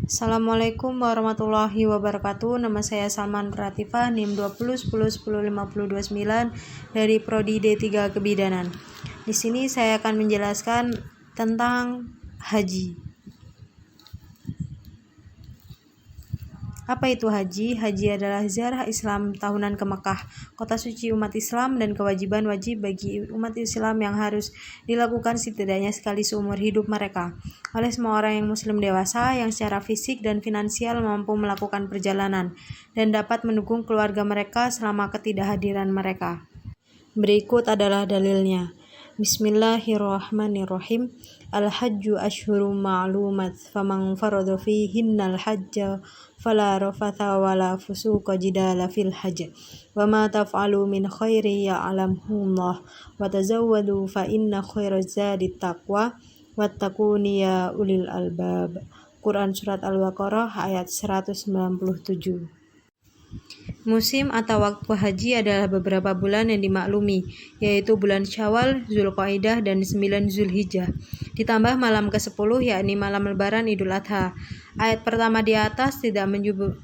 Assalamualaikum warahmatullahi wabarakatuh. Nama saya Salman Pratifah, NIM 2010105029 dari Prodi D3 Kebidanan. Di sini saya akan menjelaskan tentang haji. Apa itu haji? Haji adalah ziarah Islam tahunan ke Makkah, kota suci umat Islam, dan kewajiban wajib bagi umat Islam yang harus dilakukan setidaknya sekali seumur hidup mereka oleh semua orang yang muslim dewasa yang secara fisik dan finansial mampu melakukan perjalanan dan dapat mendukung keluarga mereka selama ketidakhadiran mereka. Berikut adalah dalilnya. Bismillahirrahmanirrahim. Al-hajju ashhurum ma'lumat faman farada fihinnal hajja fala rafatha wala fusuqa jidala fil hajj wa ma taf'alu min khairi ya'lamhullah wa tazawwadu fa inna khairaz zadi taqwa wattaquni ya ulil albab. Quran Surat Al-Baqarah ayat 197. Musim atau waktu haji adalah beberapa bulan yang dimaklumi, yaitu bulan Syawal, Zulqa'dah, dan 9 Zulhijjah. Ditambah malam ke-10, yakni malam lebaran Idul Adha. Ayat pertama di atas tidak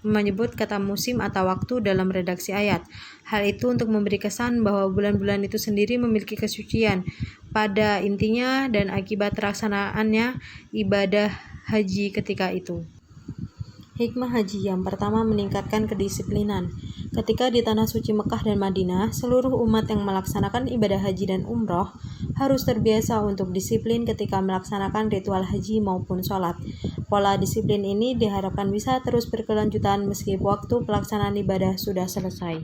menyebut kata musim atau waktu dalam redaksi ayat. Hal itu untuk memberi kesan bahwa bulan-bulan itu sendiri memiliki kesucian pada intinya dan akibat teraksanaannya ibadah haji ketika itu. Hikmah haji yang pertama meningkatkan kedisiplinan. Ketika di tanah suci Mekah dan Madinah, seluruh umat yang melaksanakan ibadah haji dan umroh harus terbiasa untuk disiplin ketika melaksanakan ritual haji maupun sholat. Pola disiplin ini diharapkan bisa terus berkelanjutan meski waktu pelaksanaan ibadah sudah selesai.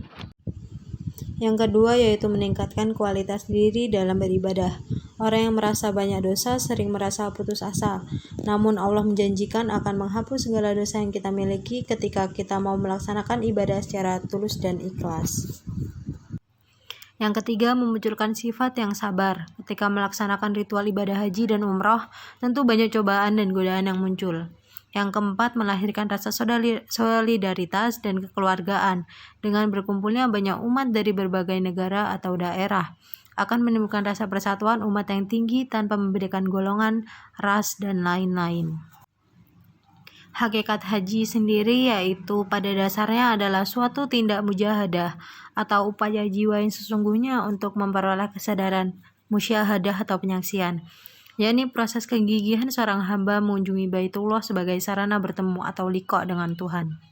Yang kedua yaitu meningkatkan kualitas diri dalam beribadah. Orang yang merasa banyak dosa sering merasa putus asa. Namun Allah menjanjikan akan menghapus segala dosa yang kita miliki ketika kita mau melaksanakan ibadah secara tulus dan ikhlas. Yang ketiga, memunculkan sifat yang sabar. Ketika melaksanakan ritual ibadah haji dan umroh, tentu banyak cobaan dan godaan yang muncul. Yang keempat, melahirkan rasa solidaritas dan kekeluargaan. Dengan berkumpulnya banyak umat dari berbagai negara atau daerah, akan menimbulkan rasa persatuan umat yang tinggi tanpa membedakan golongan, ras, dan lain-lain. Hakikat haji sendiri yaitu pada dasarnya adalah suatu tindak mujahadah atau upaya jiwa yang sesungguhnya untuk memperoleh kesadaran musyahadah atau penyaksian, yakni proses kegigihan seorang hamba mengunjungi Baitullah sebagai sarana bertemu atau liqa dengan Tuhan.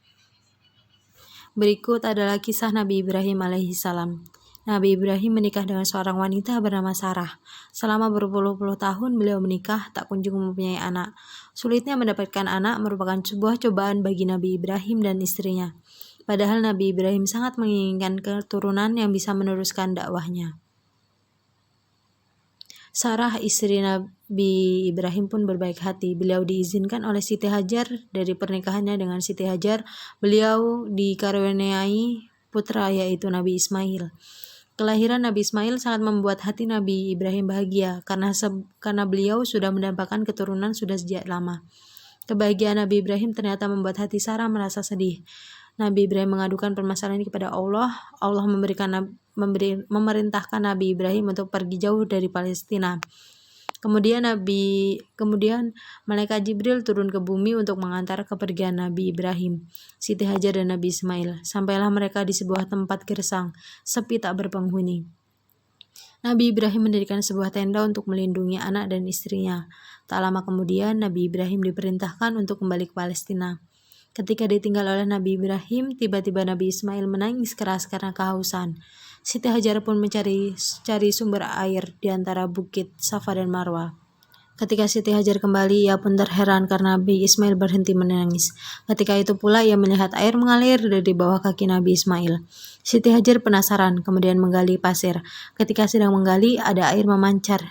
Berikut adalah kisah Nabi Ibrahim alaihissalam. Nabi Ibrahim menikah dengan seorang wanita bernama Sarah. Selama berpuluh-puluh tahun beliau menikah, tak kunjung mempunyai anak. Sulitnya mendapatkan anak merupakan sebuah cobaan bagi Nabi Ibrahim dan istrinya. Padahal Nabi Ibrahim sangat menginginkan keturunan yang bisa meneruskan dakwahnya. Sarah, istri Nabi Ibrahim pun berbaik hati. Beliau diizinkan oleh Siti Hajar. Dari pernikahannya dengan Siti Hajar, beliau dikaruniai putra yaitu Nabi Ismail. Kelahiran Nabi Ismail sangat membuat hati Nabi Ibrahim bahagia karena beliau sudah mendapatkan keturunan sudah sejak lama. Kebahagiaan Nabi Ibrahim ternyata membuat hati Sarah merasa sedih. Nabi Ibrahim mengadukan permasalahan ini kepada Allah. Allah memerintahkan Nabi Ibrahim untuk pergi jauh dari Palestina. Kemudian malaikat Jibril turun ke bumi untuk mengantar kepergian Nabi Ibrahim, Siti Hajar dan Nabi Ismail. Sampailah mereka di sebuah tempat gersang, sepi tak berpenghuni. Nabi Ibrahim mendirikan sebuah tenda untuk melindungi anak dan istrinya. Tak lama kemudian Nabi Ibrahim diperintahkan untuk kembali ke Palestina. Ketika ditinggal oleh Nabi Ibrahim, tiba-tiba Nabi Ismail menangis keras karena kehausan. Siti Hajar pun mencari sumber air di antara bukit Safa dan Marwa. Ketika Siti Hajar kembali, ia pun terheran karena Nabi Ismail berhenti menangis. Ketika itu pula ia melihat air mengalir dari bawah kaki Nabi Ismail. Siti Hajar penasaran, kemudian menggali pasir. Ketika sedang menggali, ada air memancar.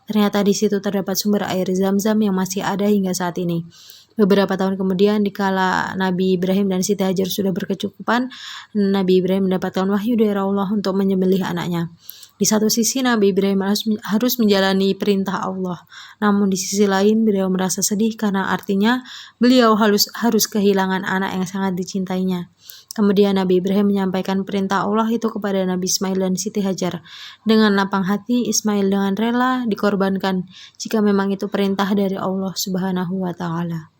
Ternyata di situ terdapat sumber air Zam-Zam yang masih ada hingga saat ini. Beberapa tahun kemudian, dikala Nabi Ibrahim dan Siti Hajar sudah berkecukupan, Nabi Ibrahim mendapatkan wahyu dari Allah untuk menyembelih anaknya. Di satu sisi Nabi Ibrahim harus menjalani perintah Allah, namun di sisi lain beliau merasa sedih karena artinya beliau harus kehilangan anak yang sangat dicintainya. Kemudian Nabi Ibrahim menyampaikan perintah Allah itu kepada Nabi Ismail dan Siti Hajar. Dengan lapang hati, Ismail dengan rela dikorbankan jika memang itu perintah dari Allah Subhanahu wa Ta'ala.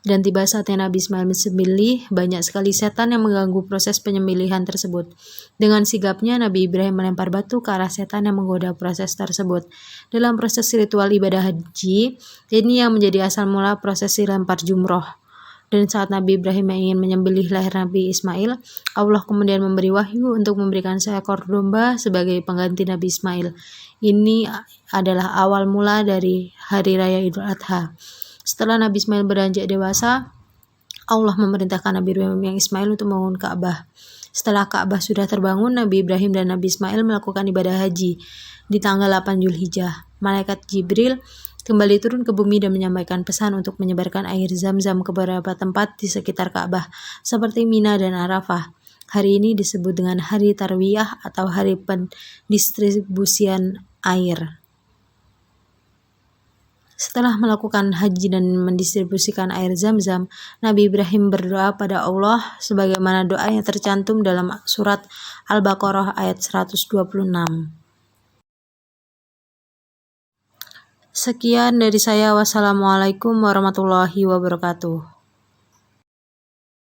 Dan tiba saatnya Nabi Ismail disembelih, banyak sekali setan yang mengganggu proses penyembelihan tersebut. Dengan sigapnya, Nabi Ibrahim melempar batu ke arah setan yang menggoda proses tersebut. Dalam proses ritual ibadah haji, ini yang menjadi asal mula prosesi lempar jumroh. Dan saat Nabi Ibrahim yang ingin menyembelih leher Nabi Ismail, Allah kemudian memberi wahyu untuk memberikan seekor domba sebagai pengganti Nabi Ismail. Ini adalah awal mula dari Hari Raya Idul Adha. Setelah Nabi Ismail beranjak dewasa, Allah memerintahkan Nabi Ibrahim yang Ismail untuk membangun Ka'bah. Setelah Ka'bah sudah terbangun, Nabi Ibrahim dan Nabi Ismail melakukan ibadah haji di tanggal 8 Zulhijjah. Malaikat Jibril kembali turun ke bumi dan menyampaikan pesan untuk menyebarkan air zam-zam ke beberapa tempat di sekitar Ka'bah, seperti Mina dan Arafah. Hari ini disebut dengan Hari Tarwiyah atau Hari Pendistribusian Air. Setelah melakukan haji dan mendistribusikan air zam-zam, Nabi Ibrahim berdoa pada Allah sebagaimana doa yang tercantum dalam surat Al-Baqarah ayat 126. Sekian dari saya. Wassalamualaikum warahmatullahi wabarakatuh.